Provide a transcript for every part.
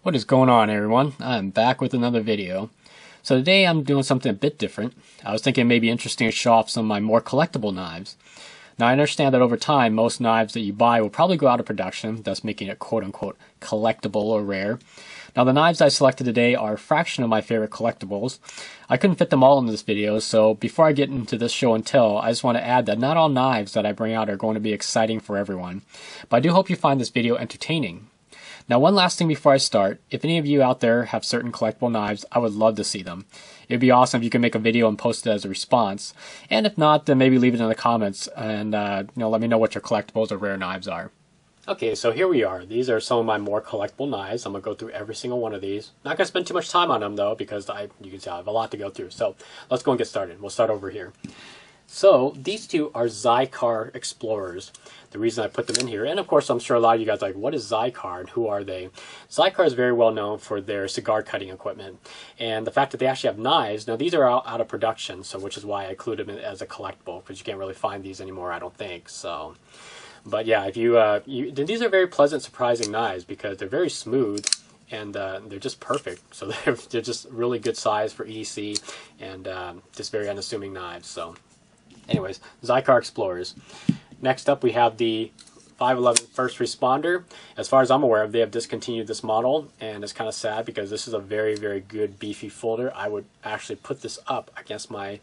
What is going on, everyone? I'm back with another video. So today I'm doing something a bit different. I was thinking it may be interesting to show off some of my more collectible knives. Now I understand that over time most knives that you buy will probably go out of production, thus making it quote-unquote collectible or rare. Now the knives I selected today are a fraction of my favorite collectibles. I couldn't fit them all into this video, so before I get into this show and tell, I just want to add that not all knives that I bring out are going to be exciting for everyone. But I do hope you find this video entertaining. Now one last thing before I start, if any of you out there have certain collectible knives, I would love to see them. It would be awesome if you could make a video and post it as a response. And if not, then maybe leave it in the comments and let me know what your collectibles or rare knives are. Okay, so here we are. These are some of my more collectible knives. I'm going to go through every single one of these. Not going to spend too much time on them though, because you can tell I have a lot to go through. So let's go and get started. We'll start over here. So these two are Xikar Explorers. The reason I put them in here, and of course I'm sure a lot of you guys are like, what is Xikar and who are they? Xikar is very well known for their cigar cutting equipment. And the fact that they actually have knives, now these are out of production, so which is why I included them as a collectible, because you can't really find these anymore, I don't think. So, but yeah, if these are very pleasant, surprising knives because they're very smooth. And they're just perfect. So they're just really good size for EDC and just very unassuming knives. So anyways, Xikar Explorers. Next up we have the 511 First Responder. As far as I'm aware of, they have discontinued this model, and it's kind of sad because this is a very, very good beefy folder. I would actually put this up against my,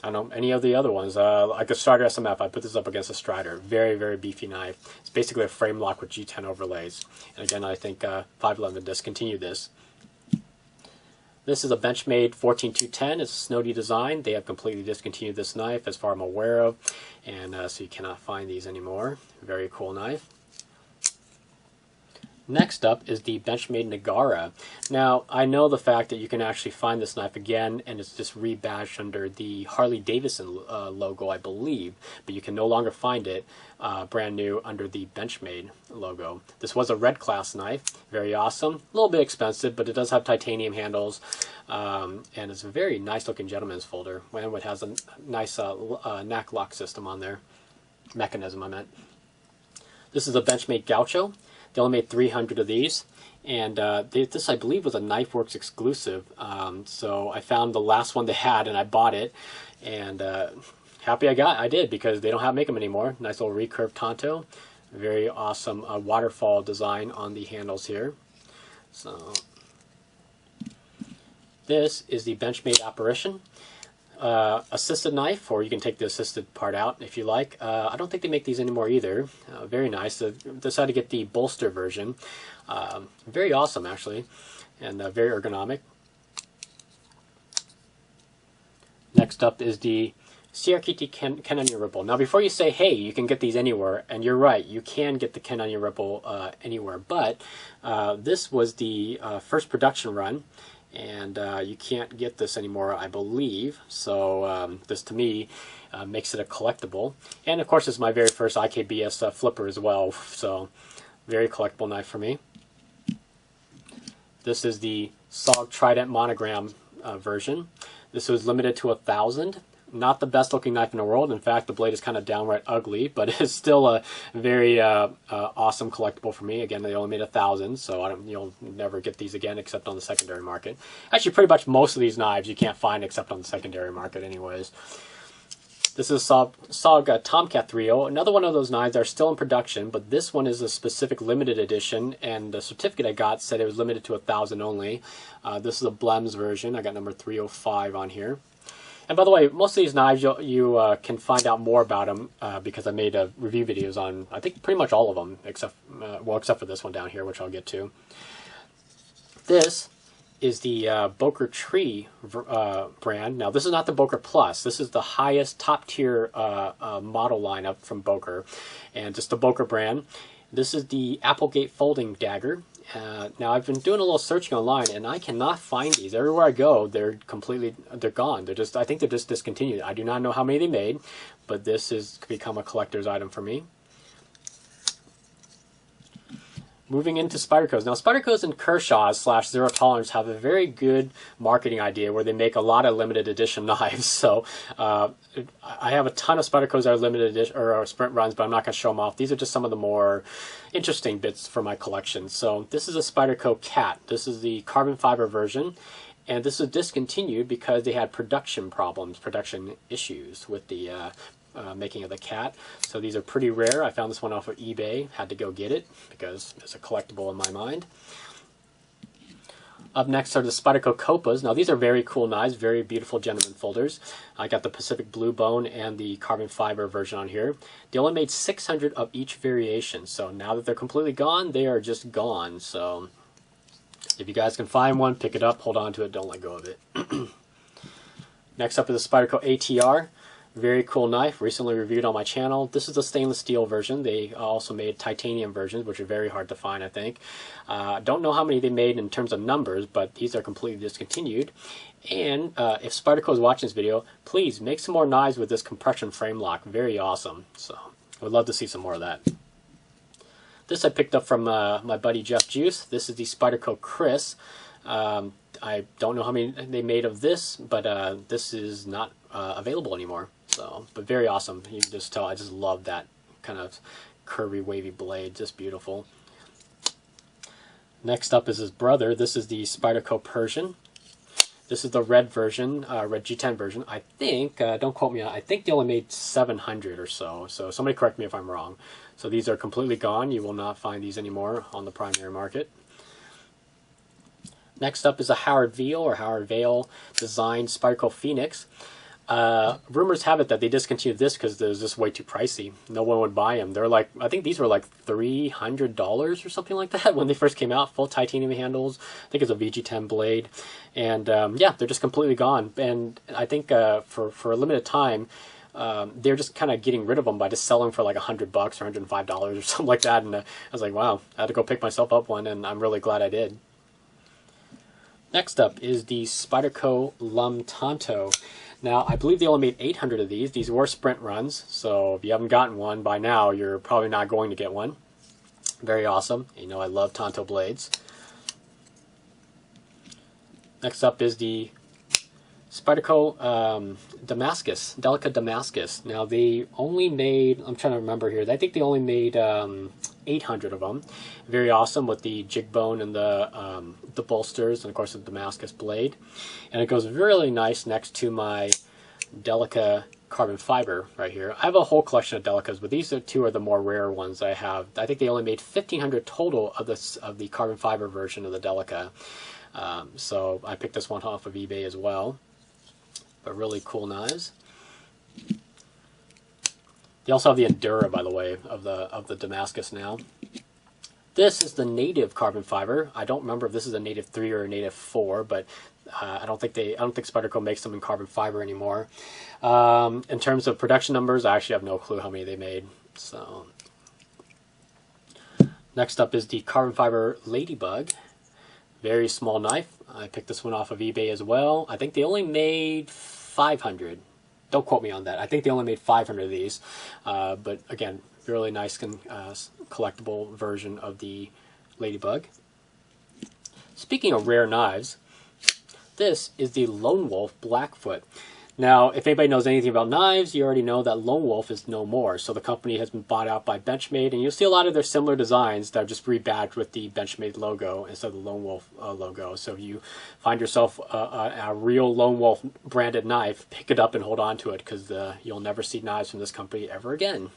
I don't know, any of the other ones. Like a Strider SMF, I put this up against a Strider. Very, very beefy knife. It's basically a frame lock with G10 overlays. And again, I think 511 discontinued this. This is a Benchmade 14210. It's a Snowdy design. They have completely discontinued this knife as far as I'm aware of, and so you cannot find these anymore. Very cool knife. Next up is the Benchmade Nagara. Now, I know the fact that you can actually find this knife again, and it's just rebadged under the Harley Davidson logo, I believe, but you can no longer find it brand new under the Benchmade logo. This was a red class knife, very awesome, a little bit expensive, but it does have titanium handles, and it's a very nice looking gentleman's folder, and it has a nice knack lock system on there, mechanism I meant. This is a Benchmade Gaucho. They only made 300 of these, and this I believe was a KnifeWorks exclusive, so I found the last one they had and I bought it, and happy I did, because they don't make them anymore. Nice little recurved Tonto, very awesome waterfall design on the handles here. So this is the Benchmade Apparition. Assisted knife, or you can take the assisted part out if you like. I don't think they make these anymore either. Very nice. Decided to get the bolster version. Very awesome actually, and very ergonomic. Next up is the CRKT Ken Onion Ripple. Now before you say, hey, you can get these anywhere, and you're right, you can get the Ken Onion Ripple anywhere, but this was the first production run, and you can't get this anymore, I believe. So this to me makes it a collectible, and of course it's my very first IKBS flipper as well, so very collectible knife for me. This is the SOG Trident Monogram version. This was limited to 1,000. Not the best looking knife in the world. In fact, the blade is kind of downright ugly, but it's still a very awesome collectible for me. Again, they only made 1,000, so you'll never get these again except on the secondary market. Actually, pretty much most of these knives you can't find except on the secondary market anyways. This is SOG Tomcat 3.0. Another one of those knives that are still in production, but this one is a specific limited edition, and the certificate I got said it was limited to 1,000 only. This is a Blems version. I got number 305 on here. And by the way, most of these knives you can find out more about them because I made review videos on, I think, pretty much all of them, except for this one down here, which I'll get to. This is the Boker Tree brand. Now, this is not the Boker Plus. This is the highest top-tier model lineup from Boker, and just the Boker brand. This is the Applegate Folding Dagger. Now I've been doing a little searching online, and I cannot find these. Everywhere I go, they're gone. I think they're just discontinued. I do not know how many they made, but this has become a collector's item for me. moving into Spyderco's. Now, Spyderco's and Kershaw's / Zero Tolerance have a very good marketing idea where they make a lot of limited edition knives. So I have a ton of Spyderco's that are limited edition or sprint runs, but I'm not going to show them off. These are just some of the more interesting bits for my collection. So this is a Spyderco Cat. This is the carbon fiber version. And this was discontinued because they had production problems, production issues with the making of the Cat. So these are pretty rare. I found this one off of eBay. Had to go get it because it's a collectible in my mind. Up next are the Spyderco Copas. Now these are very cool knives, very beautiful gentleman folders. I got the Pacific Blue Bone and the carbon fiber version on here. They only made 600 of each variation. So now that they're completely gone, they are just gone. So if you guys can find one, pick it up, hold on to it, don't let go of it. Next up is the Spyderco ATR. Very cool knife, recently reviewed on my channel. This is the stainless steel version. They also made titanium versions, which are very hard to find, I think. Don't know how many they made in terms of numbers, but these are completely discontinued. And if Spyderco is watching this video, please make some more knives with this compression frame lock. Very awesome. So I would love to see some more of that. This I picked up from my buddy Jeff Juice. This is the Spyderco Chris. I don't know how many they made of this, but this is not available anymore. So, but very awesome. You can just tell I just love that kind of curvy, wavy blade. Just beautiful. Next up is his brother. This is the Spyderco Persian. This is the red version, red G10 version. I think, don't quote me on it, I think they only made 700 or so. So somebody correct me if I'm wrong. So these are completely gone. You will not find these anymore on the primary market. Next up is a Howard Veal or Howard Vale designed Spyderco Phoenix. Rumors have it that they discontinued this because it was just way too pricey. No one would buy them. They're like, I think these were like $300 or something like that when they first came out. Full titanium handles. I think it's a VG10 blade. And yeah, they're just completely gone. And I think for a limited time, they're just kind of getting rid of them by just selling for like $100 or $105 or something like that. And I was like, wow, I had to go pick myself up one, and I'm really glad I did. Next up is the Spyderco Lum Tanto. Now, I believe they only made 800 of these. These were sprint runs, so if you haven't gotten one by now, you're probably not going to get one. Very awesome. You know I love Tanto blades. Next up is the Spyderco Damascus, Delica Damascus. Now, they only made, I'm trying to remember here, I think they only made 800 of them. Very awesome with the jig bone and the bolsters, and of course the Damascus blade. And it goes really nice next to my Delica carbon fiber right here. I have a whole collection of Delicas, but these two are the more rare ones I have. I think they only made 1,500 total of the carbon fiber version of the Delica. So I picked this one off of eBay as well. But really cool knives. They also have the Endura, by the way, of the Damascus now. This is the native carbon fiber. I don't remember if this is a native 3 or a native 4, but I don't think Spyderco makes them in carbon fiber anymore. In terms of production numbers, I actually have no clue how many they made. So next up is the carbon fiber Ladybug. Very small knife. I picked this one off of eBay as well. I think they only made 500. Don't quote me on that. I think they only made 500 of these. But again, really nice collectible version of the Ladybug. Speaking of rare knives, this is the Lone Wolf Blackfoot. Now, if anybody knows anything about knives, you already know that Lone Wolf is no more. So the company has been bought out by Benchmade, and you'll see a lot of their similar designs that are just rebadged with the Benchmade logo instead of the Lone Wolf logo. So if you find yourself a real Lone Wolf branded knife, pick it up and hold on to it, because you'll never see knives from this company ever again.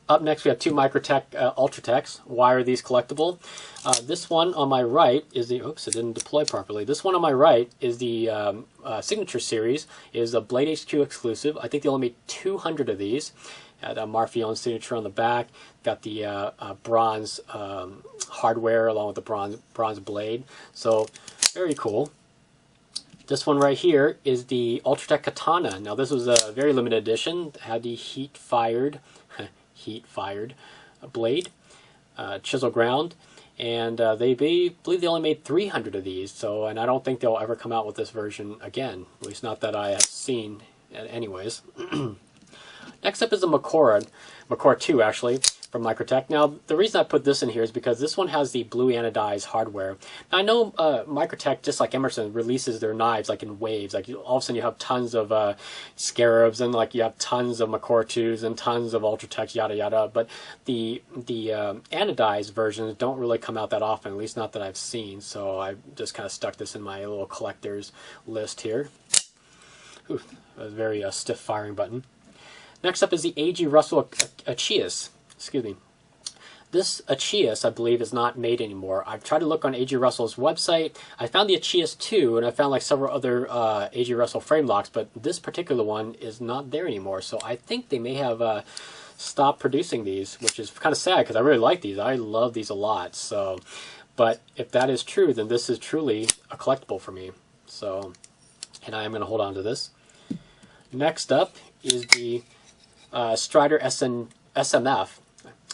Up next, we have two Microtech Ultratechs. Why are these collectible? This one on my right is the, oops, it didn't deploy properly. This one on my right is the Signature Series, is a Blade HQ exclusive. I think they only made 200 of these. Had a Marfion signature on the back. Got the bronze hardware along with the bronze blade. So, very cool. This one right here is the Ultratech Katana. Now, this was a very limited edition. It had the heat-fired blade, chisel ground, and they believe they only made 300 of these. So, and I don't think they'll ever come out with this version again, at least not that I have seen anyways. Next up is the Makora 2 actually. from Microtech. Now, the reason I put this in here is because this one has the blue anodized hardware. Now, I know Microtech, just like Emerson, releases their knives like in waves. Like all of a sudden you have tons of Scarabs, and like you have tons of Macortus and tons of Ultratechs, yada yada. But the anodized versions don't really come out that often, at least not that I've seen. So I just kind of stuck this in my little collector's list here. Ooh, that was a very stiff firing button. Next up is the A.G. Russell Achius. Excuse me. This Achius, I believe, is not made anymore. I've tried to look on A.G. Russell's website. I found the Achius 2, and I found like several other A.G. Russell frame locks, but this particular one is not there anymore. So I think they may have stopped producing these, which is kind of sad because I really like these. I love these a lot. So, but if that is true, then this is truly a collectible for me. So, and I am going to hold on to this. Next up is the Strider SMF.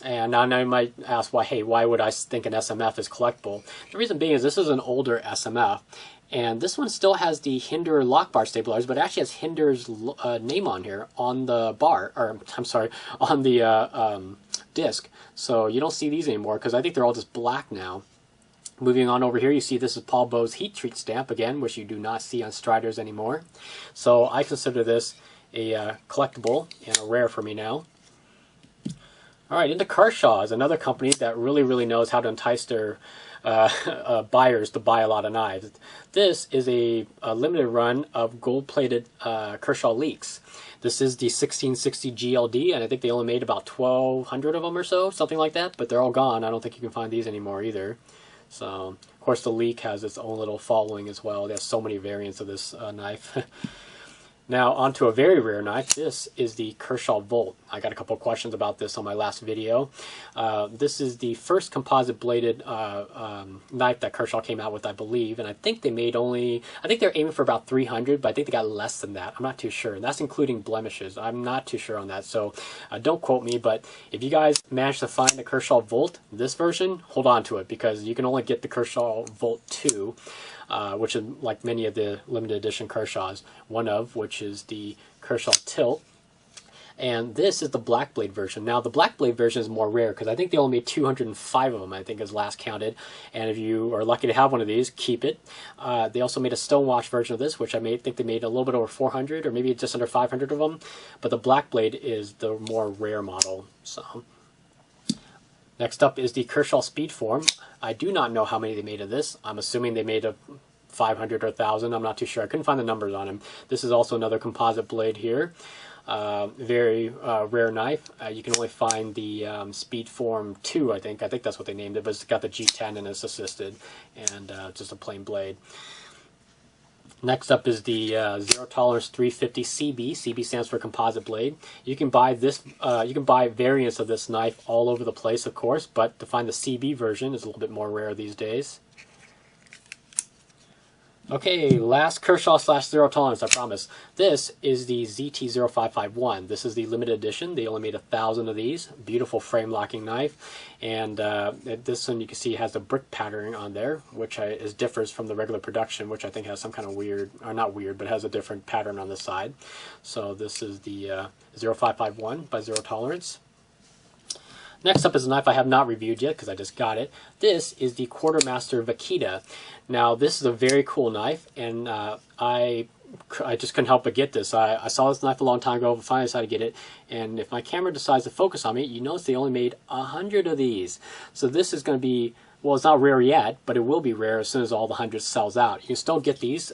And now you might ask, why would I think an SMF is collectible? The reason being is this is an older SMF, and this one still has the Hinder lock bar stabilizers, but it actually has Hinder's name on here on the bar, or I'm sorry, on the disc. So you don't see these anymore because I think they're all just black now. Moving on over here, you see this is Paul Bo's heat treat stamp again, which you do not see on Striders anymore. So I consider this a collectible and a rare for me now. All right, into Kershaw is another company that really knows how to entice their buyers to buy a lot of knives. This is a limited run of gold-plated Kershaw Leaks. This is the 1660 GLD, and I think they only made about 1,200 of them or so, something like that, but they're all gone. I don't think you can find these anymore either. So, of course, the Leak has its own little following as well. There's so many variants of this knife. Now, onto a very rare knife. This is the Kershaw Volt. I got a couple of questions about this on my last video. This is the first composite bladed knife that Kershaw came out with, I believe, and I think they made I think they're aiming for about 300, but I think they got less than that. I'm not too sure, and that's including blemishes. I'm not too sure on that, so don't quote me, but if you guys manage to find the Kershaw Volt, this version, hold on to it, because you can only get the Kershaw Volt 2, which is like many of the limited edition Kershaws, one of which is the Kershaw Tilt. And this is the Black Blade version. Now, the Black Blade version is more rare because I think they only made 205 of them, I think, is last counted. And if you are lucky to have one of these, keep it. They also made a stonewash version of this, which I think they made a little bit over 400 or maybe just under 500 of them. But the Black Blade is the more rare model. So, next up is the Kershaw Speedform. I do not know how many they made of this. I'm assuming they made a 500 or 1,000. I'm not too sure. I couldn't find the numbers on them. This is also another composite blade here. Very rare knife. You can only find the Speedform 2, I think. I think that's what they named it, but it's got the G10 and it's assisted, and just a plain blade. Next up is the Zero Tolerance 350 CB. CB stands for composite blade. You can buy this. You can buy variants of this knife all over the place, of course, but to find the CB version is a little bit more rare these days. Okay, last Kershaw / Zero Tolerance, I promise. This is the ZT0551. This is the limited edition. They only made 1,000 of these. Beautiful frame locking knife. And this one you can see has the brick patterning on there, which differs from the regular production, which I think has some kind of weird, or not weird, but has a different pattern on the side. So this is the 0551 by Zero Tolerance. Next up is a knife I have not reviewed yet because I just got it. This is the Quartermaster Vaquita. Now, this is a very cool knife, and I just couldn't help but get this. I saw this knife a long time ago, but finally decided to get it. And if my camera decides to focus on me, you notice they only made 100 of these. So this is going to be, well, it's not rare yet, but it will be rare as soon as all the 100 sells out. You can still get these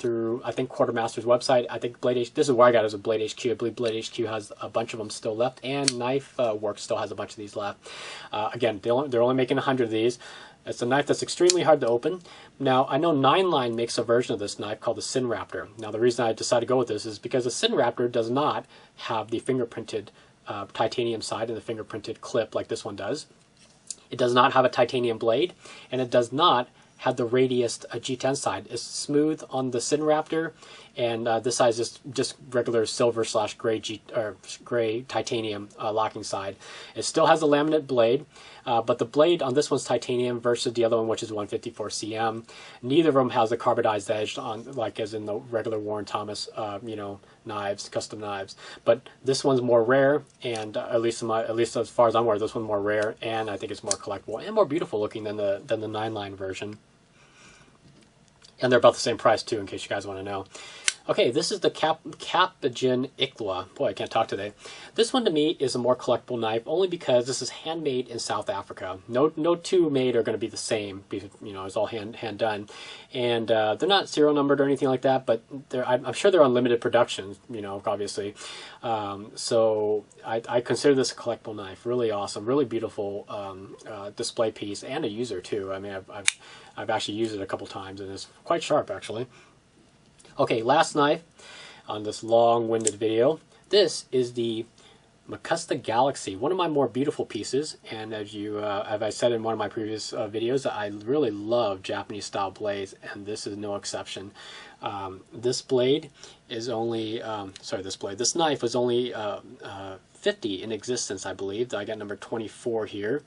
through, I think, Quartermaster's website. I think this is where I got it, as a Blade HQ. I believe Blade HQ has a bunch of them still left, and Knife Works still has a bunch of these left. Again, they're only making 100 of these. It's a knife that's extremely hard to open. Now, I know 9line makes a version of this knife called the Sin Raptor. Now, the reason I decided to go with this is because the Sin Raptor does not have the fingerprinted titanium side and the fingerprinted clip like this one does. It does not have a titanium blade, and it does not have the radiused G10 side. It's smooth on the Sin Raptor, and this side is just regular silver / gray titanium locking side. It still has a laminate blade. but the blade on this one's titanium versus the other one, which is 154 cm. Neither of them has a carbonized edge on, like as in the regular Warren Thomas, knives, custom knives. But this one's more rare, and at least as far as I'm aware, this one's more rare, and I think it's more collectible and more beautiful looking than the 9-line version. And they're about the same price too, in case you guys want to know. Okay, this is the Captain Ikla. Boy, I can't talk today. This one to me is a more collectible knife, only because this is handmade in South Africa. No two made are going to be the same. It's all hand done, and they're not serial numbered or anything like that. But I'm sure they're on limited production. Obviously. So I consider this a collectible knife. Really awesome, really beautiful display piece, and a user too. I mean, I've actually used it a couple times, and it's quite sharp actually. Okay, last knife on this long-winded video. This is the Makusta Galaxy, one of my more beautiful pieces. And as I said in one of my previous videos, I really love Japanese-style blades, and this is no exception. This blade is only, this knife was only 50 in existence, I believe. I got number 24 here.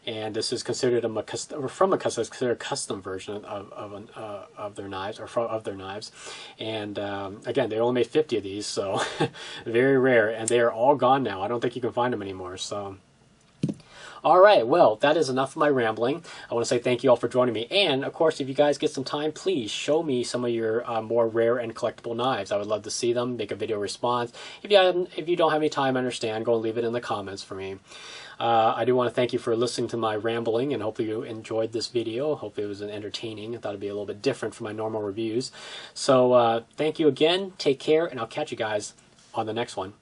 And this is considered from Makusta, it's considered a custom version of their knives, of their knives. And again, they only made 50 of these, so very rare. And they are all gone now. I don't think you can find them anymore. So, all right, well, that is enough of my rambling. I want to say thank you all for joining me. And of course, if you guys get some time, please show me some of your more rare and collectible knives. I would love to see them. Make a video response. If you don't have any time, I understand. Go and leave it in the comments for me. I do want to thank you for listening to my rambling, and hopefully you enjoyed this video. Hopefully it was entertaining. I thought it'd be a little bit different from my normal reviews. So thank you again. Take care, and I'll catch you guys on the next one.